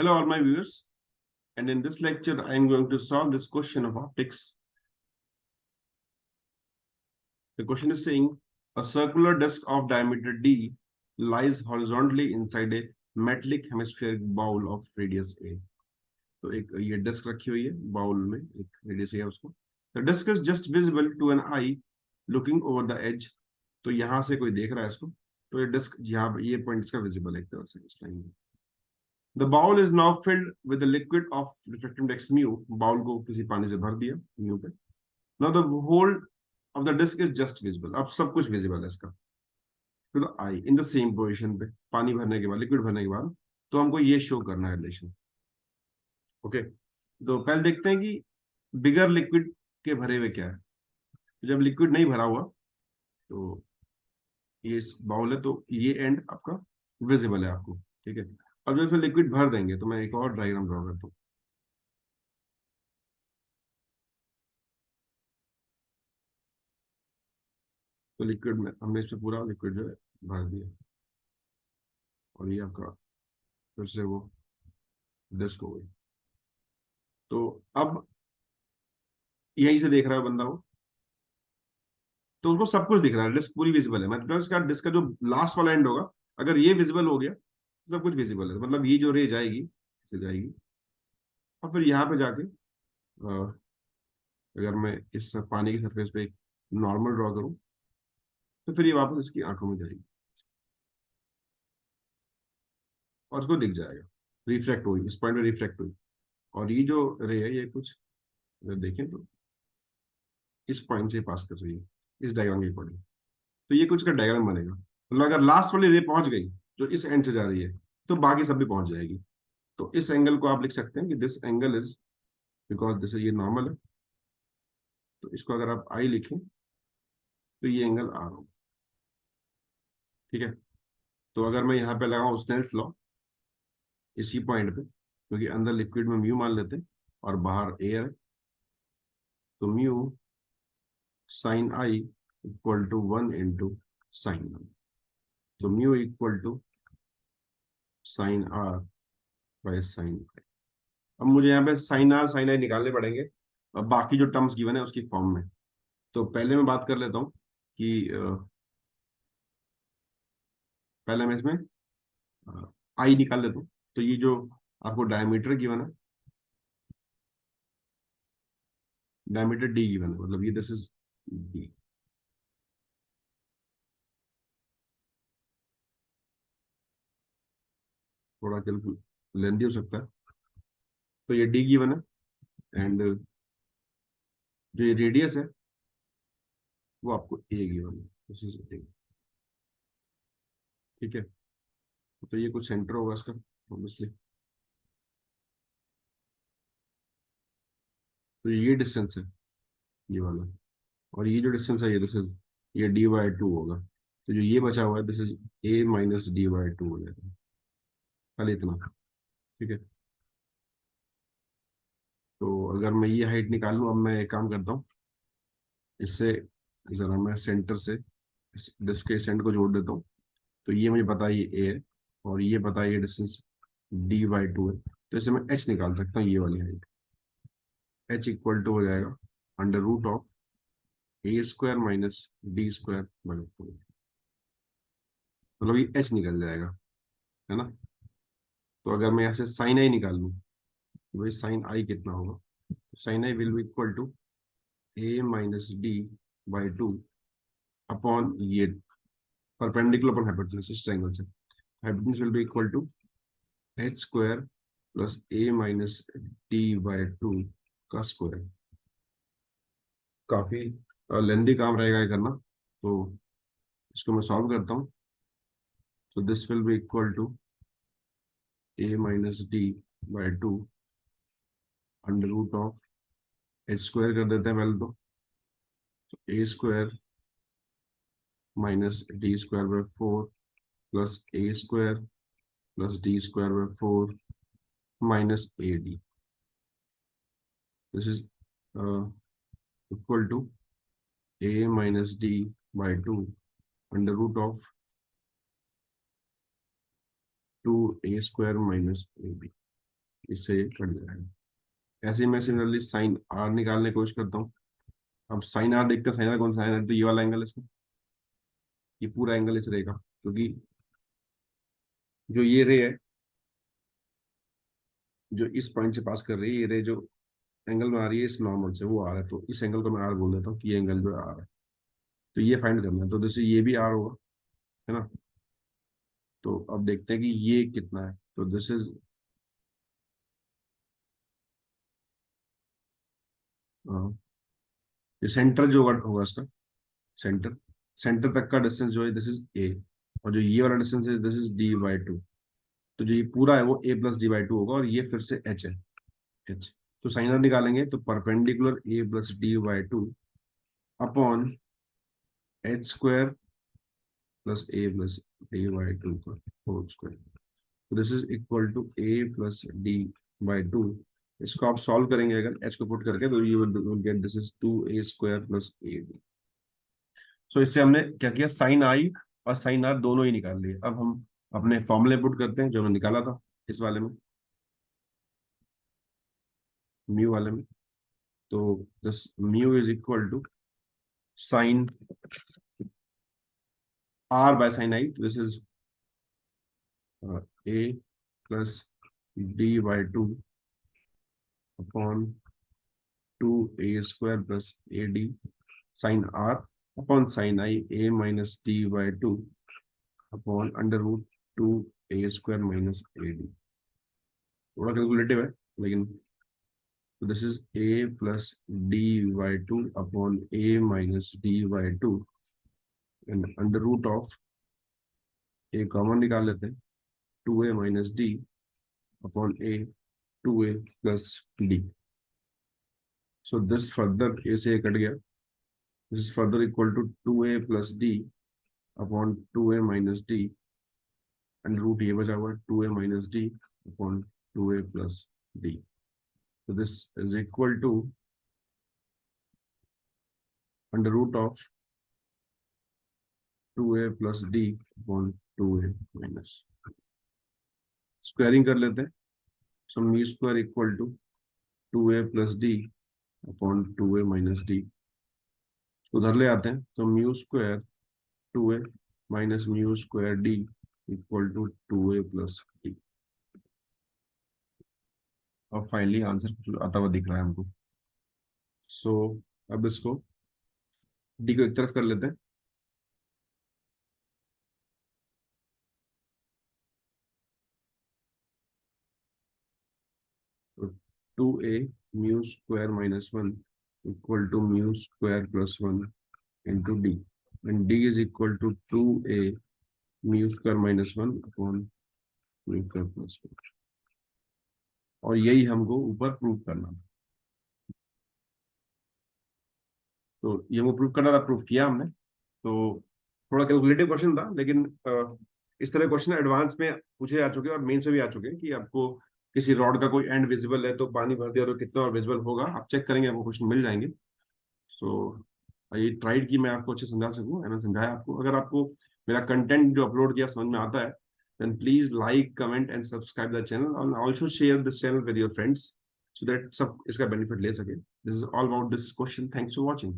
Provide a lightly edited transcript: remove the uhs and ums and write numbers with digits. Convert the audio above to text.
Hello all my viewers, and in this lecture I am going to solve this question of optics. The question is saying a circular disk of diameter d lies horizontally inside a metallic hemispheric bowl of radius a. तो एक ये disc रखी हुई है bowl में, एक radius है उसको. The disk is just visible to an eye looking over the edge. तो यहाँ से कोई देख रहा है इसको, तो ये डिस्क यहाँ ये पॉइंट इसका विजिबल है एक तरह से इस लाइन में. The bowl is now filled with the liquid of refractive index mu. Bowl को किसी पानी से भर दिया mu पे. Now the whole of the disk is just visible. अब सब कुछ visible है इसका. तो the eye in the same position पे पानी भरने के बाद, लिक्विड भरने के बाद, तो हमको ये शो करना है रिलेशन. ओके, तो पहले देखते हैं कि बिगर लिक्विड के भरे हुए क्या है. तो जब लिक्विड नहीं भरा हुआ तो ये बाउल है, तो ये एंड आपका विजिबल है आपको. ठीक है, अब जब इसमें लिक्विड भर देंगे तो मैं एक और डायग्राम ड्रॉ करता हूँ. तो लिक्विड में हमने इसमें पूरा लिक्विड जो है भर दिया, और ये आपका फिर से वो डिस्क हो गई. तो अब यहीं से देख रहा है बंदा वो, तो उसको सब कुछ दिख रहा है, डिस्क पूरी विजिबल है. मतलब इसका डिस्क का जो लास्ट वाला एंड होगा, अगर ये विजिबल हो गया तो सब कुछ विजिबल है. मतलब ये जो रे जाएगी इसे जाएगी, और फिर यहाँ पे जाके अगर मैं इस पानी की सरफेस पे एक नॉर्मल ड्रॉ करूं, तो फिर ये वापस इसकी आंखों में जाएगी और उसको दिख जाएगा रिफ्लेक्ट हुई, इस पॉइंट में रिफ्लेक्ट हुई. और ये जो रे है ये कुछ अगर देखें तो इस पॉइंट से पास कर रही है इस डायग्राम के अकॉर्डिंग. तो ये कुछ का डायग्राम बनेगा. मतलब अगर लास्ट वाली रे पहुंच गई जो इस एंड से जा रही है, तो बाकी सब भी पहुंच जाएगी. तो इस एंगल को आप लिख सकते हैं कि this angle is, because this ये नॉर्मल है, तो इसको अगर आप आई लिखें तो ये एंगल आर होगा. ठीक है, तो अगर मैं यहाँ पे लगाऊं स्नेल्स लॉ इसी पॉइंट पे, क्योंकि अंदर लिक्विड में म्यू मान लेते हैं और बाहर एयर है, तो mu sine i equal to 1 × sine i. तो mu equal to sine r by sine i. अब मुझे यहाँ पे साइन आर साइन आई निकालने पड़ेंगे, अब बाकी जो टर्म्स गिवन है उसकी फॉर्म में. तो पहले मैं बात कर लेता हूँ कि पहले मैं इसमें आई निकाल लेता हूँ. तो ये जो आपको डायमीटर गिवन है, डायमीटर डी गिवन है, मतलब ये दिस इज डी. थोड़ा लेंदी हो सकता है. तो ये डी गिवन है, एंड जो ये रेडियस है वो आपको ए गिवन है. दिस इज ए. ठीक है, तो ये कुछ सेंटर होगा इसका ऑब्वियसली. तो ये डिस्टेंस है ये वाला, और ये जो डिस्टेंस है ये दिस इज, ये dy/2 होगा. तो जो ये बचा हुआ है this is a minus dy/2 हो जाएगा. खाली इतना. ठीक है, तो अगर मैं ये हाइट निकाल लूँ, अब मैं एक काम करता हूँ, इससे जरा मैं सेंटर से इस डिस्क के सेंटर को जोड़ देता हूँ. तो ये मुझे पता है ये ए है, और ये पता है ये डिस्टेंस dy/2 है. तो इसे मैं h निकाल सकता हूँ, ये वाली हाइट. h इक्वल टू हो जाएगा √ऑफ a² माइनस d²/4. मतलब ये h निकल जाएगा, है ना. तो अगर मैं यहाँ से साइन आई निकाल लूँ, तो भाई साइन आई कितना होगा, sine I will be equal to a minus d/2 upon ये परपेंडिकुलर अपॉन हाइपोटेन्यूज इस ट्रायंगल से. Hypotenuse will be equal to h² plus a minus d/2 का स्क्वायर. काफी लेंदी काम रहेगा ये करना, तो इसको मैं सॉल्व करता हूँ. तो this will be equal to a minus d/2 √of h² कर देते हैं पहले तो a² minus d²/4 plus a² plus d²/4 minus ad. This is equal to a minus d/2 √of 2a² minus ab. इससे ये कट जाएगा। ऐसे ही मैं सिमिलरली साइन आर निकालने की कोशिश करता हूँ। अब साइन आर देखते हैं, साइन आर कौन सा है, तो ये वाला एंगल है इसका, ये पूरा एंगल इस रे का, क्योंकि जो ये रे है जो इस पॉइंट से पास कर रही है, ये रे जो एंगल में आ रही है इस नॉर्मल से, वो आ रहा है, तो इस एंगल को मैं आर बोल देता हूँ कि ये एंगल जो है आर है। तो ये फाइंड करना है, तो जैसे ये भी आर होगा, है ना। तो अब देखते हैं कि ये कितना है, तो दिस इज ये सेंटर जो होगा इसका, सेंटर सेंटर तक का डिस्टेंस जो है दिस इज ए, और जो ये वाला डिस्टेंस है दिस इज dy/2। तो जो ये पूरा है वो a+d/2 होगा, और ये फिर से h है, h। तो साइन आर निकालेंगे तो perpendicular a+d/2 upon h² plus a+d/2 का होल स्क्वायर। तो this is equal to a+d/2। इसको आप सॉल्व करेंगे अगर h को पुट करके, तो you will get this is 2a² plus ad। सो इससे हमने क्या किया, साइन आई और साइन आर दोनों ही निकाल लिए। अब हम अपने फॉर्मूले पुट करते हैं जो हमने निकाला था इस वाले में, म्यू वाले में। तो this mu is equal to sine r by sine I, this is A plus d/2 upon 2a² plus ad sine r upon sine I a-d/2 upon √2a² minus ad। थोड़ा कैलकुलेटिव है लेकिन, तो this is a plus d/2 upon a-d/2 and under root of a common निकाल लेते हैं, 2a-d upon a 2a plus d। So this further a से a cut गया, this is further equal to 2a plus d upon 2a-d, under root ये बचा हुआ है 2a-d upon 2a plus d। So this is equal to under root of 2a plus d upon 2a minus। Squaring कर लेते हैं, so mu square equal to 2a plus d upon 2a minus d। उधर ले आते हैं, तो mu square 2a minus mu square d equal to 2a plus d। और finally answer कुछ आता हुआ दिख रहा है हमको। सो अब इसको d को एक तरफ कर लेते हैं, तो 2a mu square minus 1 equal to mu square plus 1 into d, and d is equal to 2a mu square minus 1 upon mu square plus 1। और यही हमको ऊपर प्रूव करना था, तो ये वो प्रूव करना था, प्रूव किया हमने। तो थोड़ा कैलकुलेटिव क्वेश्चन था, लेकिन इस तरह क्वेश्चन एडवांस में पूछे जा चुके हैं और मेंस में भी आ चुके हैं कि आपको किसी रॉड का कोई एंड विजिबल है तो पानी भर दिया तो कितना और विजिबल होगा, आप चेक करेंगे आपको क्वेश्चन मिल जाएंगे। सो ये ट्राइड की मैं आपको अच्छे समझा सकूं, मैंने समझाया आपको। अगर आपको मेरा कंटेंट जो अपलोड किया समझ में आता है, then please like, comment and subscribe the channel, and also share this channel with your friends so that सब इसका बेनिफिट ले सके। This is all about this question. Thanks for watching.